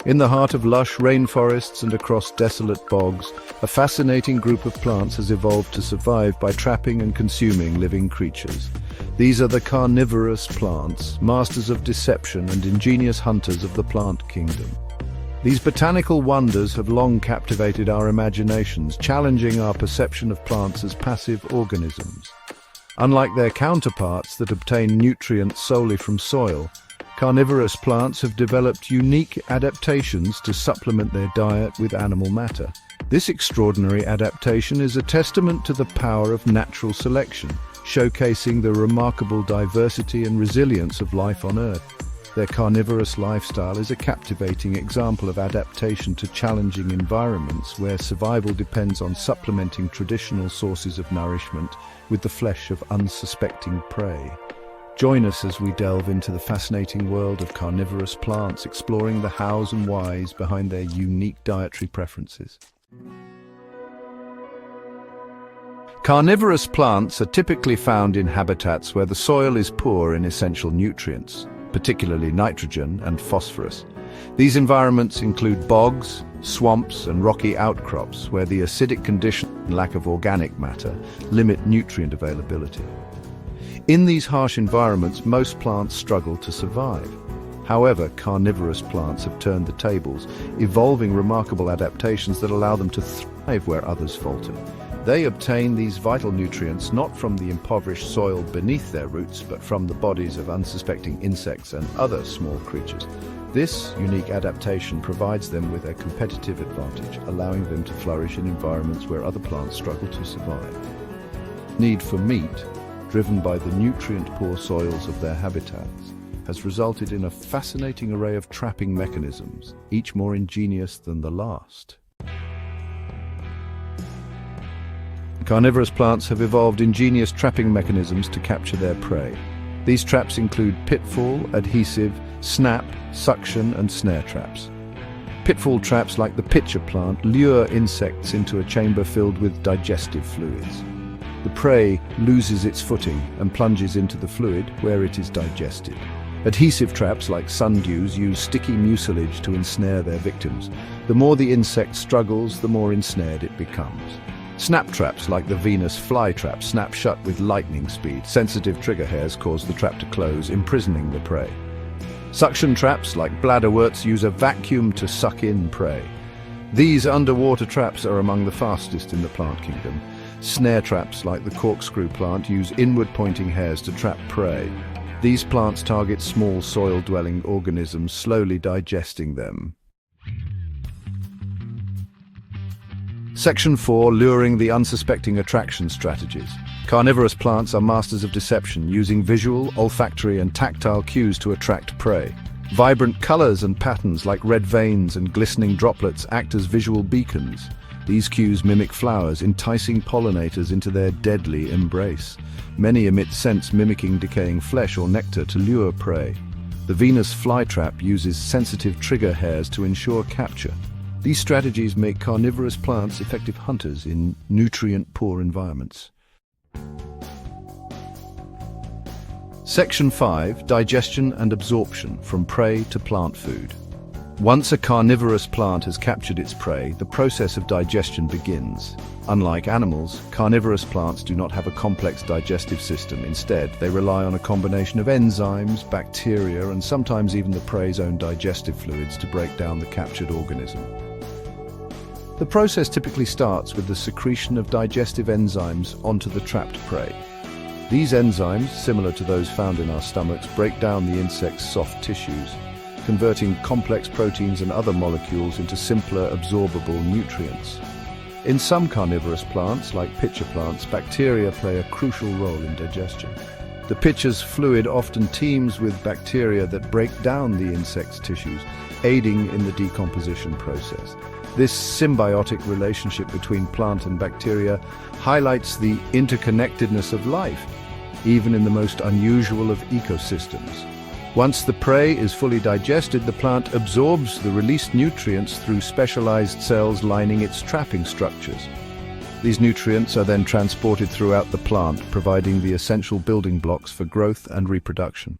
In the heart of lush rainforests and across desolate bogs, a fascinating group of plants has evolved to survive by trapping and consuming living creatures. These are the carnivorous plants, masters of deception and ingenious hunters of the plant kingdom. These botanical wonders have long captivated our imaginations, challenging our perception of plants as passive organisms. Unlike their counterparts that obtain nutrients solely from soil, carnivorous plants have developed unique adaptations to supplement their diet with animal matter. This extraordinary adaptation is a testament to the power of natural selection, showcasing the remarkable diversity and resilience of life on Earth. Their carnivorous lifestyle is a captivating example of adaptation to challenging environments where survival depends on supplementing traditional sources of nourishment with the flesh of unsuspecting prey. Join us as we delve into the fascinating world of carnivorous plants, exploring the hows and whys behind their unique dietary preferences. Carnivorous plants are typically found in habitats where the soil is poor in essential nutrients, particularly nitrogen and phosphorus. These environments include bogs, swamps, and rocky outcrops where the acidic condition and lack of organic matter limit nutrient availability. In these harsh environments, most plants struggle to survive. However, carnivorous plants have turned the tables, evolving remarkable adaptations that allow them to thrive where others falter. They obtain these vital nutrients not from the impoverished soil beneath their roots, but from the bodies of unsuspecting insects and other small creatures. This unique adaptation provides them with a competitive advantage, allowing them to flourish in environments where other plants struggle to survive. Need for meat, driven by the nutrient-poor soils of their habitats, has resulted in a fascinating array of trapping mechanisms, each more ingenious than the last. Carnivorous plants have evolved ingenious trapping mechanisms to capture their prey. These traps include pitfall, adhesive, snap, suction, and snare traps. Pitfall traps like the pitcher plant lure insects into a chamber filled with digestive fluids. The prey loses its footing and plunges into the fluid where it is digested. Adhesive traps like sundews use sticky mucilage to ensnare their victims. The more the insect struggles, the more ensnared it becomes. Snap traps like the Venus flytrap snap shut with lightning speed. Sensitive trigger hairs cause the trap to close, imprisoning the prey. Suction traps like bladderworts use a vacuum to suck in prey. These underwater traps are among the fastest in the plant kingdom. Snare traps like the corkscrew plant use inward-pointing hairs to trap prey. These plants target small soil-dwelling organisms, slowly digesting them. Section 4. Luring the unsuspecting attraction strategies. Carnivorous plants are masters of deception, using visual, olfactory, and tactile cues to attract prey. Vibrant colors and patterns like red veins and glistening droplets act as visual beacons. These cues mimic flowers, enticing pollinators into their deadly embrace. Many emit scents mimicking decaying flesh or nectar to lure prey. The Venus flytrap uses sensitive trigger hairs to ensure capture. These strategies make carnivorous plants effective hunters in nutrient-poor environments. Section 5. Digestion and absorption, from prey to plant food. Once a carnivorous plant has captured its prey, the process of digestion begins. Unlike animals, carnivorous plants do not have a complex digestive system. Instead, they rely on a combination of enzymes, bacteria, and sometimes even the prey's own digestive fluids to break down the captured organism. The process typically starts with the secretion of digestive enzymes onto the trapped prey. These enzymes, similar to those found in our stomachs, break down the insect's soft tissues, converting complex proteins and other molecules into simpler, absorbable nutrients. In some carnivorous plants, like pitcher plants, bacteria play a crucial role in digestion. The pitcher's fluid often teems with bacteria that break down the insect's tissues, aiding in the decomposition process. This symbiotic relationship between plant and bacteria highlights the interconnectedness of life, even in the most unusual of ecosystems. Once the prey is fully digested, the plant absorbs the released nutrients through specialized cells lining its trapping structures. These nutrients are then transported throughout the plant, providing the essential building blocks for growth and reproduction.